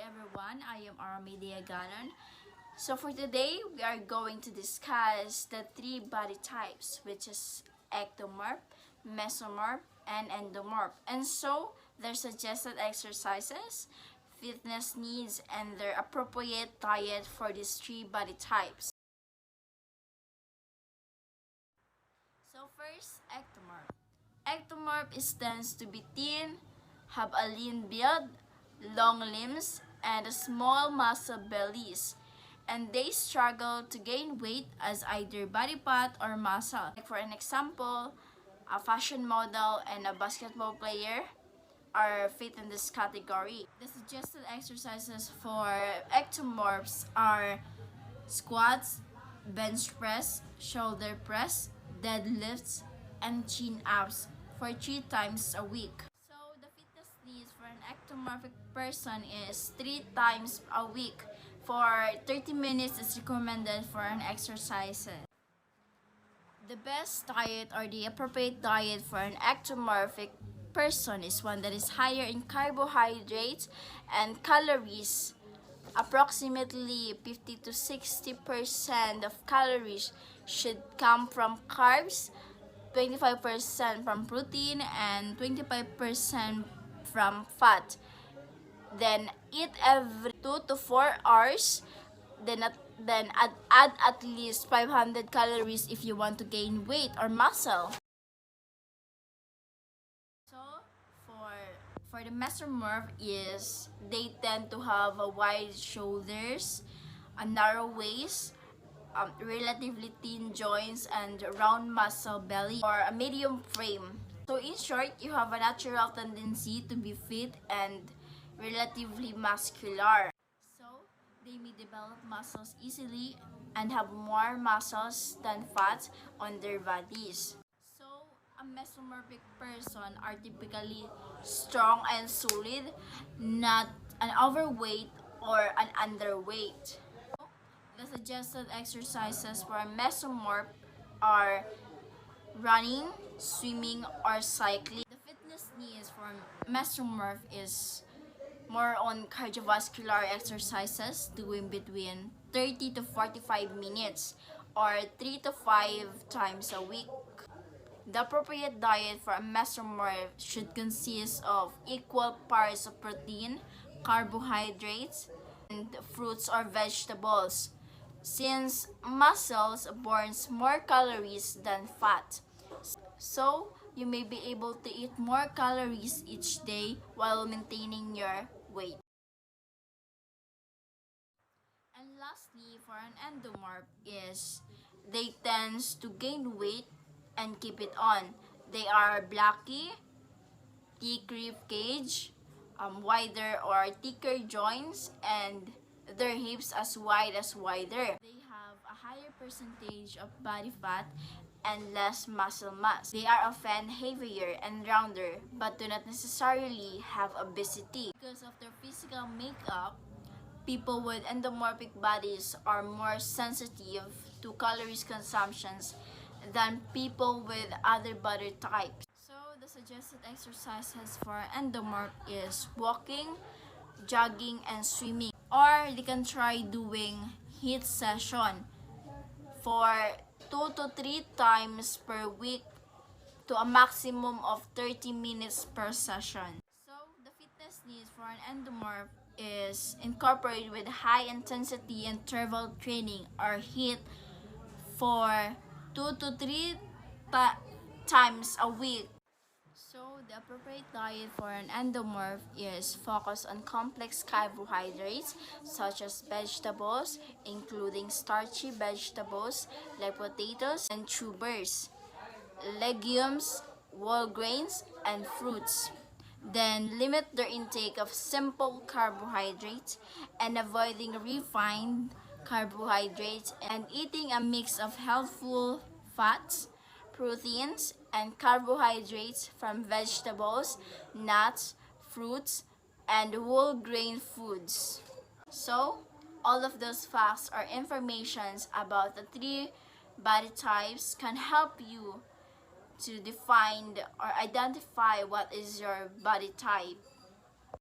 everyone, I am Aramedia Ganon. So for today, we are going to discuss the three body types, which is ectomorph, mesomorph, and endomorph. And so, their suggested exercises, fitness needs, and their appropriate diet for these three body types. So first, ectomorph. Ectomorph tends to be thin, have a lean build, long limbs, and a small muscle bellies, and they struggle to gain weight as either body fat or muscle. Like for an example, a fashion model and a basketball player are fit in this category. The suggested exercises for ectomorphs are squats, bench press, shoulder press, deadlifts, and chin-ups for 3 times a week. So the fitness needs for an ectomorphic person is 3 times a week. For 30 minutes is recommended for an exercise. The best diet or the appropriate diet for an ectomorphic person is one that is higher in carbohydrates and calories. Approximately 50 to 60% of calories should come from carbs, 25% from protein, and 25% from fat. Then eat every 2 to 4 hours. Then add at least 500 calories if you want to gain weight or muscle. So for the mesomorph is they tend to have a wide shoulders, a narrow waist, relatively thin joints, and round muscle belly or a medium frame. So in short, you have a natural tendency to be fit and relatively muscular. So they may develop muscles easily and have more muscles than fat on their bodies. So a mesomorphic person are typically strong and solid, not an overweight or an underweight. The suggested exercises for a mesomorph are running, swimming, or cycling. The fitness needs for mesomorph is more on cardiovascular exercises, doing between 30 to 45 minutes or 3 to 5 times a week. The appropriate diet for a mesomorph should consist of equal parts of protein, carbohydrates, and fruits or vegetables, since muscles burns more calories than fat. So, you may be able to eat more calories each day while maintaining your weight. And lastly, for an endomorph is they tends to gain weight and keep it on. They are blocky, thick rib cage, wider or thicker joints, and their hips as wide as wider. They have a higher percentage of body fat and less muscle mass. They are often heavier and rounder but do not necessarily have obesity. Because of their physical makeup, people with endomorphic bodies are more sensitive to calories consumptions than people with other body types. So the suggested exercises for endomorph is walking, jogging, and swimming. Or they can try doing HIIT session for 2 to 3 times per week to a maximum of 30 minutes per session. So the fitness needs for an endomorph is incorporated with high intensity interval training or HIIT for 2 to 3 times a week. So the appropriate diet for an endomorph is focused on complex carbohydrates such as vegetables, including starchy vegetables like potatoes and tubers, legumes, whole grains, and fruits. Then limit their intake of simple carbohydrates and avoiding refined carbohydrates and eating a mix of healthful fats, proteins, and carbohydrates from vegetables, nuts, fruits, and whole grain foods. So, all of those facts or informations about the three body types can help you to define or identify what is your body type.